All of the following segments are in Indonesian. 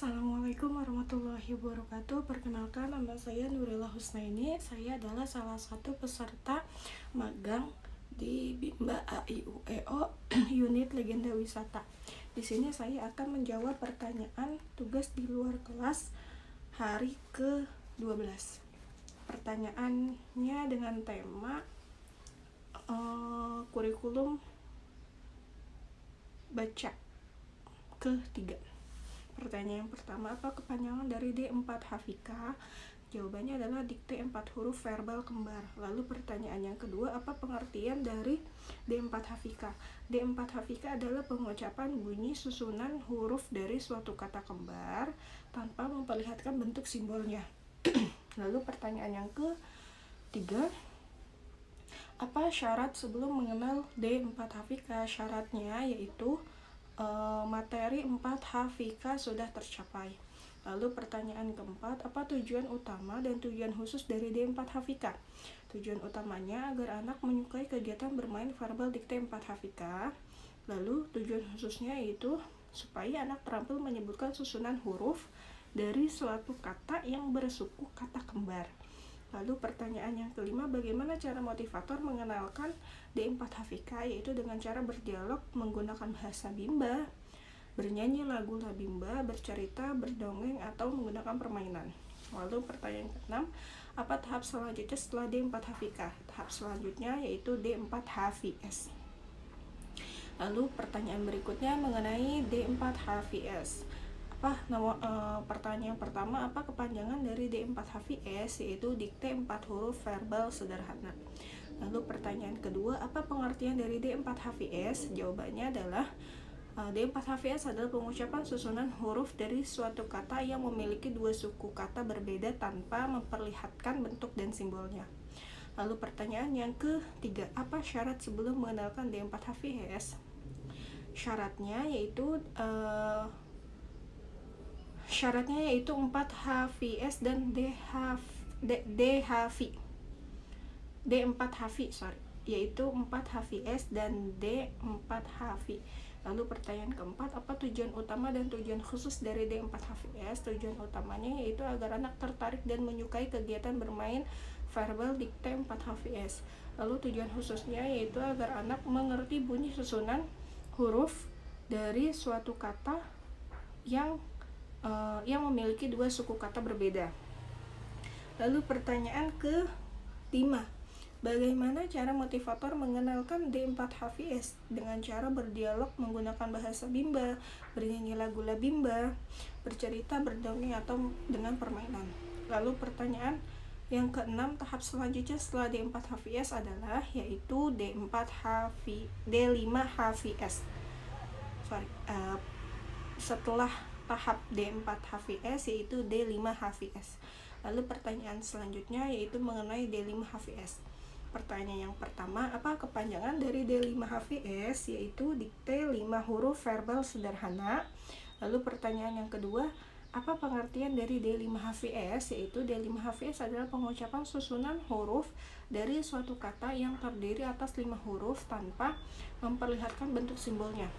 Assalamualaikum warahmatullahi wabarakatuh. Perkenalkan, nama saya Nurila Husnaini. Saya adalah salah satu peserta magang di Bimba AIUEO unit Legenda Wisata. Di sini saya akan menjawab pertanyaan tugas di luar kelas hari ke-12. Pertanyaannya dengan tema kurikulum baca ke-3. Pertanyaan yang pertama, apa kepanjangan dari D4 Hafika? Jawabannya adalah dikte 4 huruf verbal kembar. Lalu pertanyaan yang kedua, apa pengertian dari D4 Hafika? D4 Hafika adalah pengucapan bunyi susunan huruf dari suatu kata kembar tanpa memperlihatkan bentuk simbolnya. Lalu pertanyaan yang ketiga, apa syarat sebelum mengenal D4 Hafika? Syaratnya yaitu materi 4 Hafika sudah tercapai. Lalu pertanyaan keempat, apa tujuan utama dan tujuan khusus dari D4 Hafika? Tujuan utamanya agar anak menyukai kegiatan bermain verbal dikte 4 Hafika. Lalu tujuan khususnya yaitu supaya anak terampil menyebutkan susunan huruf dari suatu kata yang bersuku kata kembar. Lalu pertanyaan yang kelima, bagaimana cara motivator mengenalkan D4 Hafika? Yaitu dengan cara berdialog menggunakan bahasa Bimba, bernyanyi lagu Bimba, bercerita, berdongeng, atau menggunakan permainan. Lalu pertanyaan ke-6, apa tahap selanjutnya setelah D4 Hafika? Tahap selanjutnya yaitu D4 HVS. Lalu pertanyaan berikutnya mengenai D4 HVS. Pertanyaan pertama, apa kepanjangan dari D4 HVS? Yaitu dikte 4 huruf verbal sederhana. Lalu pertanyaan kedua, apa pengertian dari D4 HVS? Jawabannya adalah D4 HVS adalah pengucapan susunan huruf dari suatu kata yang memiliki dua suku kata berbeda tanpa memperlihatkan bentuk dan simbolnya. Lalu pertanyaan yang ketiga, apa syarat sebelum mengenalkan D4 HVS? Syaratnya yaitu 4 HVS dan D4 HV, yaitu 4 HVS dan D4 HV. Lalu pertanyaan keempat, apa tujuan utama dan tujuan khusus dari D4 HVS? Tujuan utamanya yaitu agar anak tertarik dan menyukai kegiatan bermain verbal dikte 4 HVS. Lalu tujuan khususnya yaitu agar anak mengerti bunyi susunan huruf dari suatu kata yang memiliki dua suku kata berbeda. Lalu pertanyaan ke-5, bagaimana cara motivator mengenalkan D4 HVS? Dengan cara berdialog menggunakan bahasa Bimba, bernyanyi lagu Bimba, bercerita, berdongeng, atau dengan permainan. Lalu pertanyaan yang ke-6, tahap selanjutnya setelah D4 HVS adalah yaitu D5 HVS. Setelah tahap D4 HVS yaitu D5 HVS. Lalu pertanyaan selanjutnya yaitu mengenai D5 HVS. Pertanyaan yang pertama, apa kepanjangan dari D5 HVS? Yaitu dikte 5 huruf verbal sederhana. Lalu pertanyaan yang kedua, apa pengertian dari D5 HVS? Yaitu D5 HVS adalah pengucapan susunan huruf dari suatu kata yang terdiri atas 5 huruf tanpa memperlihatkan bentuk simbolnya.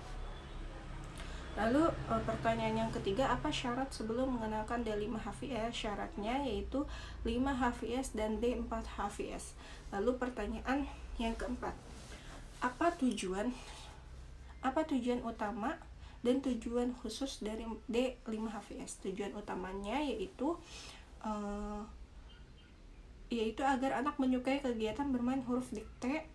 Lalu pertanyaan yang ketiga, apa syarat sebelum mengenalkan D5 HVS? Syaratnya yaitu 5 HVS dan D4 HVS. Lalu pertanyaan yang keempat, apa tujuan utama dan tujuan khusus dari D5 HVS? Tujuan utamanya yaitu agar anak menyukai kegiatan bermain huruf dikte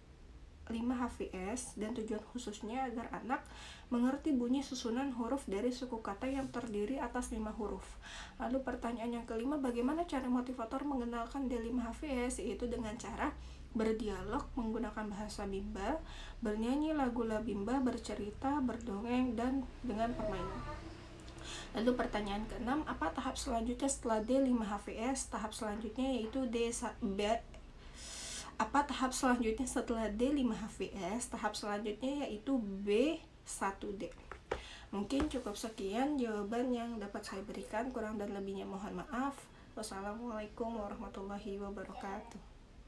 5 HVS, dan tujuan khususnya agar anak mengerti bunyi susunan huruf dari suku kata yang terdiri atas 5 huruf. Lalu pertanyaan yang kelima, bagaimana cara motivator mengenalkan D5 HVS? Yaitu dengan cara berdialog menggunakan bahasa Bimba, bernyanyi lagu Bimba, bercerita, berdongeng, dan dengan permainan. Lalu pertanyaan ke-6, apa tahap selanjutnya setelah D5 HVS? Tahap selanjutnya yaitu tahap selanjutnya setelah D5 HVS? Tahap selanjutnya yaitu B1D. Mungkin cukup sekian jawaban yang dapat saya berikan, kurang dan lebihnya mohon maaf. Wassalamualaikum warahmatullahi wabarakatuh.